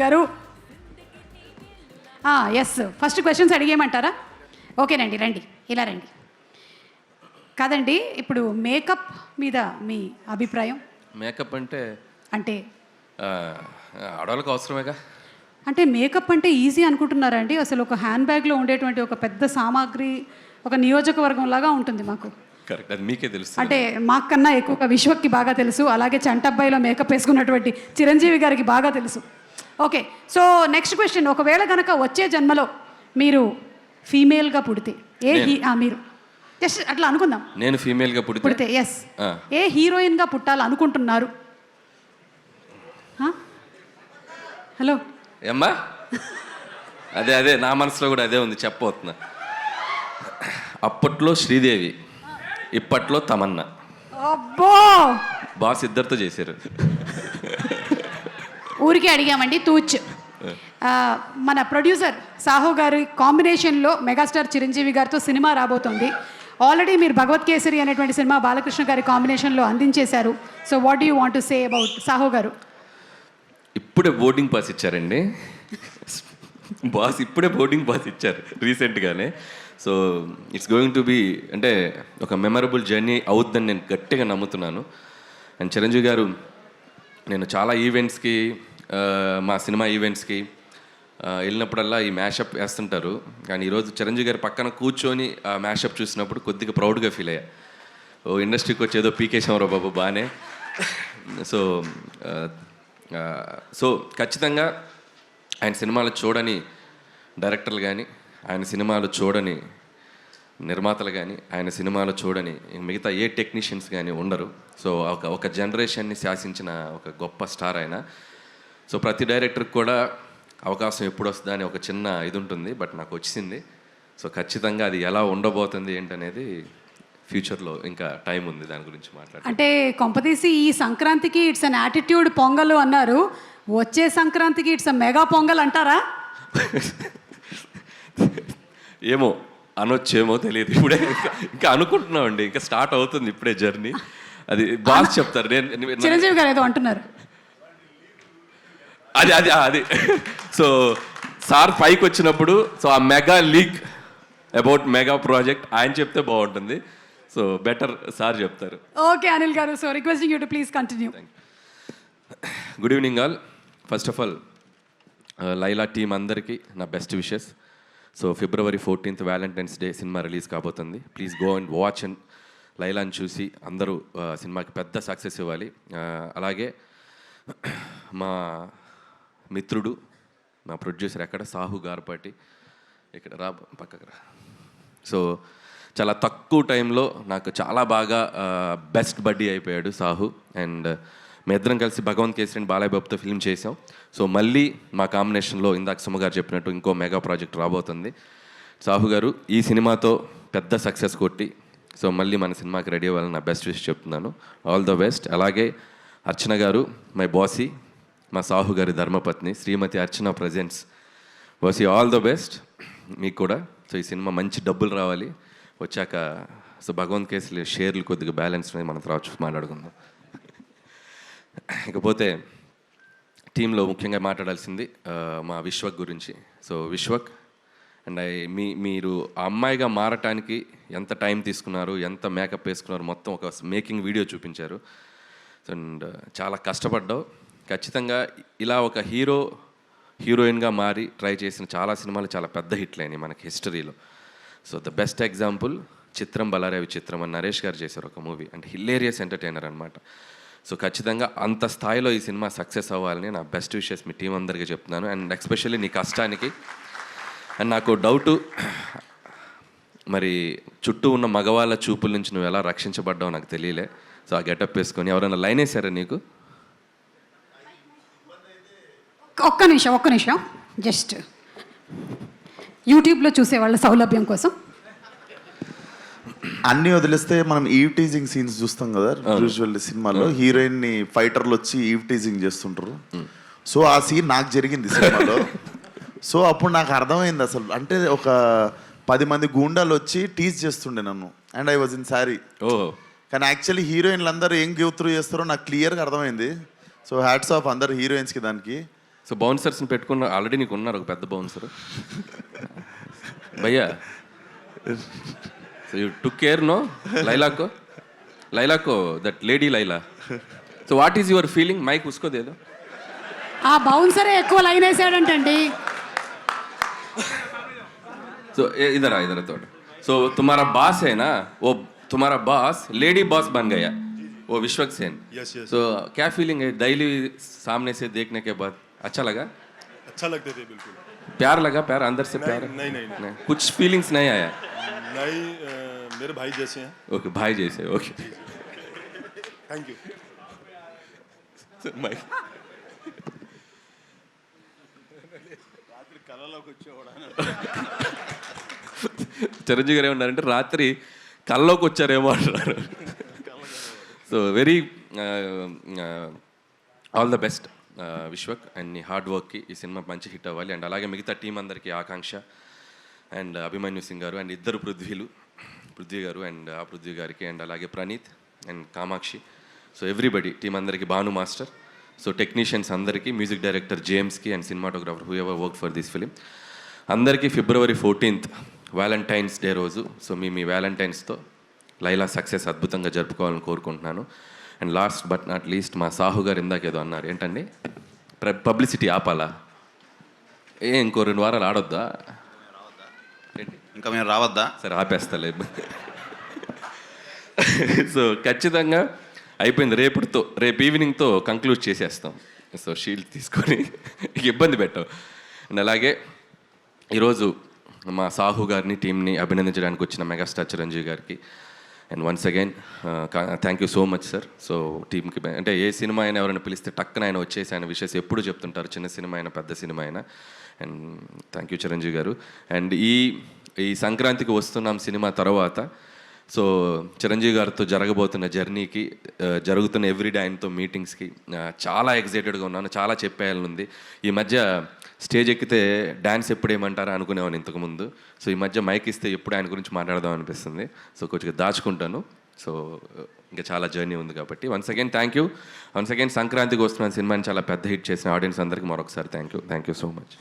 గారు. Yes, first questions అడిగేయమంటారా? ఓకేనండి, రండి, ఇలా రండి. కాదండి, ఇప్పుడు మేకప్ మీద మీ అభిప్రాయం? మేకప్ అంటే అంటే ఆడవాళ్ళకి అవసరమేగా. అంటే మేకప్ అంటే ఈజీ అనుకుంటున్నారా అండి? అసలు ఒక హ్యాండ్ బ్యాగ్లో ఉండేటువంటి ఒక పెద్ద సామాగ్రి ఒక నియోజకవర్గం లాగా ఉంటుంది మాకు. కరెక్ట్, అది మీకే తెలుసు. అంటే మాకన్నా ఎక్కువగా విశ్వక్కి బాగా తెలుసు, అలాగే చంటబ్బాయిలో మేకప్ వేసుకున్నటువంటి చిరంజీవి గారికి బాగా తెలుసు. ఓకే, సో నెక్స్ట్ క్వశ్చన్, ఒకవేళ కనుక వచ్చే జన్మలో మీరు ఫీమేల్గా పుడితే మీరు జస్ట్ అట్లా అనుకుందాం, నేను ఫీమేల్గా పుడితే ఎస్, ఏ హీరోయిన్గా పుట్టాలనుకుంటున్నారు? హలో ఏమ్మా, అదే నా మనసులో కూడా అదే ఉంది, చెప్పబోతున్నా. అప్పట్లో శ్రీదేవి, ఇప్పట్లో తమన్నా. అబ్బో, బాస్ ఇద్దరితో చేశారు. ఊరికే అడిగామండి, తూచ్. మన ప్రొడ్యూసర్ సాహు గారి కాంబినేషన్లో మెగాస్టార్ చిరంజీవి గారితో సినిమా రాబోతుంది. ఆల్రెడీ మీరు భగవత్ కేసరి అనేటువంటి సినిమా బాలకృష్ణ గారి కాంబినేషన్లో అందించేశారు. So what do you want to say about Sahu గారు? ఇప్పుడే బోర్డింగ్ పాస్ ఇచ్చారండి బాస్, ఇప్పుడే బోర్డింగ్ పాస్ ఇచ్చారు రీసెంట్గానే. So it's going to be అంటే ఒక మెమరబుల్ జర్నీ అవుద్దని నేను గట్టిగా నమ్ముతున్నాను. అండ్ చిరంజీవి గారు, నేను చాలా ఈవెంట్స్కి, మా సినిమా ఈవెంట్స్కి వెళ్ళినప్పుడల్లా ఈ మ్యాషప్ వేస్తుంటారు. కానీ ఈరోజు చిరంజీవి గారి పక్కన కూర్చొని ఆ మ్యాషప్ చూసినప్పుడు కొద్దిగా ప్రౌడ్గా ఫీల్ అయ్యా. ఓ ఇండస్ట్రీకి వచ్చేదో పీకేశామరావు బాబు బాగానే. సో ఖచ్చితంగా ఆయన సినిమాలు చూడని డైరెక్టర్లు కానీ, ఆయన సినిమాలు చూడని నిర్మాతలు కానీ, ఆయన సినిమాలు చూడని మిగతా ఏ టెక్నీషియన్స్ కానీ ఉండరు. సో ఒక జనరేషన్ని శాసించిన ఒక గొప్ప స్టార్ ఆయన. సో ప్రతి డైరెక్టర్కి కూడా అవకాశం ఎప్పుడు వస్తుందా అని ఒక చిన్న ఇది ఉంటుంది, బట్ నాకు వచ్చింది. సో ఖచ్చితంగా అది ఎలా ఉండబోతుంది ఏంటనేది ఫ్యూచర్లో ఇంకా టైం ఉంది, దాని గురించి మాట్లాడాలి. అంటే కొంపదీసి ఈ సంక్రాంతికి ఇట్స్ అన్ యాటిట్యూడ్ పొంగల్ అన్నారు, వచ్చే సంక్రాంతికి ఇట్స్ అ మెగా పొంగల్ అంటారా? ఏమో అనొచ్చేమో తెలియదు, ఇప్పుడే ఇంకా అనుకుంటున్నామండి, ఇంకా స్టార్ట్ అవుతుంది ఇప్పుడే జర్నీ. అది బాస్ చెప్తారు. నేను చిరంజీవి గారు ఏదో అంటున్నారు, అది సో సార్ పైకి వచ్చినప్పుడు సో ఆ mega leak about mega project ఆయన చెప్తే బాగుంటుంది. సో బెటర్ సార్ చెప్తారు. ఓకే అనిల్ గారు, so requesting you to please continue. Good evening all. First of all Laila team అందరికీ నా best wishes. So February 14th valentine's day cinema release కాబోతుంది. Please go and watch and లైలాని చూసి అందరూ సినిమాకి పెద్ద సక్సెస్ ఇవ్వాలి. అలాగే మా మిత్రుడు, మా ప్రొడ్యూసర్ ఎక్కడ, సాహు గార్పాటి, ఇక్కడ రా పక్కకు రా. సో చాలా తక్కువ టైంలో నాకు చాలా బాగా బెస్ట్ బడ్డీ అయిపోయాడు సాహు. అండ్ మీ ఇద్దరం కలిసి భగవంత్ కేసరి బాలయ్య బాబుతో ఫిల్మ్ చేసాం. సో మళ్ళీ మా కాంబినేషన్లో ఇందాక సుమ గారు చెప్పినట్టు ఇంకో మెగా ప్రాజెక్ట్ రాబోతుంది. సాహు గారు ఈ సినిమాతో పెద్ద సక్సెస్ కొట్టి సో మళ్ళీ మన సినిమాకి రెడీ అవ్వాలని నా బెస్ట్ విష్ చెప్తున్నాను. All the best. అలాగే అర్చన గారు, మై బాసీ, మా సాహు గారి ధర్మపత్ని శ్రీమతి అర్చన ప్రజెంట్స్. బాసీ, ఆల్ ద బెస్ట్ మీకు కూడా. సో ఈ సినిమా మంచి డబ్బులు రావాలి, వచ్చాక సో భగవంత్ కేసులు షేర్లు కొద్దిగా బ్యాలెన్స్ మనం తర్వాత మాట్లాడుకుందాం. ఇకపోతే టీంలో ముఖ్యంగా మాట్లాడాల్సింది మా విశ్వక్ గురించి. సో విశ్వక్ అండ్ మీరు ఆ అమ్మాయిగా మారటానికి ఎంత టైం తీసుకున్నారు, ఎంత మేకప్ వేసుకున్నారు, మొత్తం ఒక మేకింగ్ వీడియో చూపించారు. అండ్ చాలా కష్టపడ్డావు. ఖచ్చితంగా ఇలా ఒక హీరోయిన్గా మారి ట్రై చేసిన చాలా సినిమాలు చాలా పెద్ద హిట్లు అయినాయి మనకి హిస్టరీలో. సో ద బెస్ట్ ఎగ్జాంపుల్ చిత్రం బలారే విచిత్రం అని నరేష్ గారు చేశారు ఒక మూవీ, అండ్ హిలేరియస్ ఎంటర్టైనర్ అనమాట. సో ఖచ్చితంగా అంత స్థాయిలో ఈ సినిమా సక్సెస్ అవ్వాలని నా బెస్ట్ విషెస్ మీ టీం అందరికీ చెప్తున్నాను. అండ్ ఎస్పెషల్లీ నీ కష్టానికి. అండ్ నాకు డౌటు, మరి చుట్టూ ఉన్న మగవాళ్ళ చూపుల నుంచి నువ్వు ఎలా రక్షించబడ్డావు నాకు తెలియలే. సో ఆ గెటప్ వేసుకొని ఎవరైనా లైన్ వేసారా నీకు? ఒక్క నిమిషం జస్ట్ యూట్యూబ్లో చూసే వాళ్ళ సౌలభ్యం కోసం అన్నీ వదిలేస్తే మనం ఈవ్ టీజింగ్ సీన్స్ చూస్తాం కదా యూజువల్లీ సినిమాలో. హీరోయిన్ని ఫైటర్లు వచ్చి ఈవ్ టీజింగ్ చేస్తుంటారు. సో ఆ సీన్ నాకు జరిగింది సినిమాలో. సో అప్పుడు నాకు అర్థమైంది అసలు, అంటే ఒక 10 మంది గూండాలు వచ్చి టీజ్ చేస్తుండే నన్ను, and I was in sari. కానీ యాక్చువల్లీ హీరోయిన్లు అందరూ ఏం గివ్ త్రూ చేస్తారో నాకు క్లియర్గా అర్థమైంది. సో హ్యాట్స్ ఆఫ్ అందరు హీరోయిన్స్కి దానికి. సో బౌన్సర్స్ని పెట్టుకున్న ఆల్రెడీ నీకు ఉన్నారు ఒక పెద్ద బౌన్సర్ భయ్యా. So you took care no లైలాకో that lady Laila. So what is your feeling? Mike ఉసుకోదేదో. ఆ బౌన్సరే ఎక్కువ లైన్ వేసాడంటండి. సో इधर थोड़ा. सो तुम्हारा बॉस है ना, वो तुम्हारा बॉस लेडी बॉस बन गया, वो विश्वक सेन. Yes yes. सो क्या फीलिंग है डेली सामने से देखने के बाद? अच्छा लगा? अच्छा लगते थे बिल्कुल. प्यार लगा? प्यार अंदर से प्यार? नहीं. कुछ फीलिंग्स नहीं आया? नहीं, मेरे भाई जैसे हैं. ओके भाई जैसे. Okay thank you. చిరంజీవి గారు ఏమన్నారంటే రాత్రి కల్లోకి వచ్చారేమో అంటున్నారు. So very all the best Vishwak and నీ హార్డ్ వర్క్కి ఈ సినిమా మంచి హిట్ అవ్వాలి. అండ్ అలాగే మిగతా టీం అందరికీ ఆకాంక్ష అండ్ అభిమన్యు సింగ్ గారు అండ్ ఇద్దరు పృథ్వీ గారు అండ్ ఆ పృథ్వీ గారికి అండ్ అలాగే Praneeth and Kamakshi. So everybody team అందరికీ, భాను మాస్టర్, సో టెక్నీషియన్స్ అందరికీ, మ్యూజిక్ డైరెక్టర్ జేమ్స్కి and cinematographer whoever work for this film అందరికీ February 14th వ్యాలంటైన్స్ డే రోజు. సో మీ వ్యాలంటైన్స్తో లైలా సక్సెస్ అద్భుతంగా జరుపుకోవాలని కోరుకుంటున్నాను. And last but not least మా సాహు గారు ఇందాక ఏదో అన్నారు, ఏంటండి పబ్లిసిటీ ఆపాలా? ఇంకో 2 వారాలు ఆడొద్దా? ఇంకా మేము రావద్దా? సరే ఆపేస్తలే. సో ఖచ్చితంగా అయిపోయింది. రేపు ఈవినింగ్తో కంక్లూడ్ చేసేస్తాం. సో షీల్డ్ తీసుకొని ఇబ్బంది పెట్టాం. అండ్ అలాగే ఈరోజు మా సాహు గారిని టీంని అభినందించడానికి వచ్చిన మెగాస్టార్ చిరంజీవి గారికి and once again thank you so much sir. So టీంకి అంటే ఏ సినిమా అయినా ఎవరైనా పిలిస్తే టక్కన ఆయన వచ్చేసి ఆయన విషయస్ ఎప్పుడు చెప్తుంటారు, చిన్న సినిమా అయినా పెద్ద సినిమా అయినా. అండ్ థ్యాంక్ యూ చిరంజీవి గారు. అండ్ ఈ సంక్రాంతికి వస్తున్నాం సినిమా తర్వాత సో చిరంజీవి గారితో జరగబోతున్న జర్నీకి, జరుగుతున్న ఎవ్రీడే ఆయనతో మీటింగ్స్కి చాలా ఎక్సైటెడ్గా ఉన్నాను. చాలా చెప్పేయాలనుంది. ఈ మధ్య స్టేజ్ ఎక్కితే డ్యాన్స్ ఎప్పుడు ఏమంటారా అనుకునేవాను ఇంతకుముందు. సో ఈ మధ్య మైక్ ఇస్తే ఎప్పుడు ఆయన గురించి మాట్లాడదాం అనిపిస్తుంది. సో కొంచెం దాచుకుంటాను. సో ఇంకా చాలా జర్నీ ఉంది కాబట్టి once again thank you. Once again సంక్రాంతికి వస్తున్న సినిమాని చాలా పెద్ద హిట్ చేసిన ఆడియన్స్ అందరికీ మరొకసారి థ్యాంక్ యూ సో మచ్.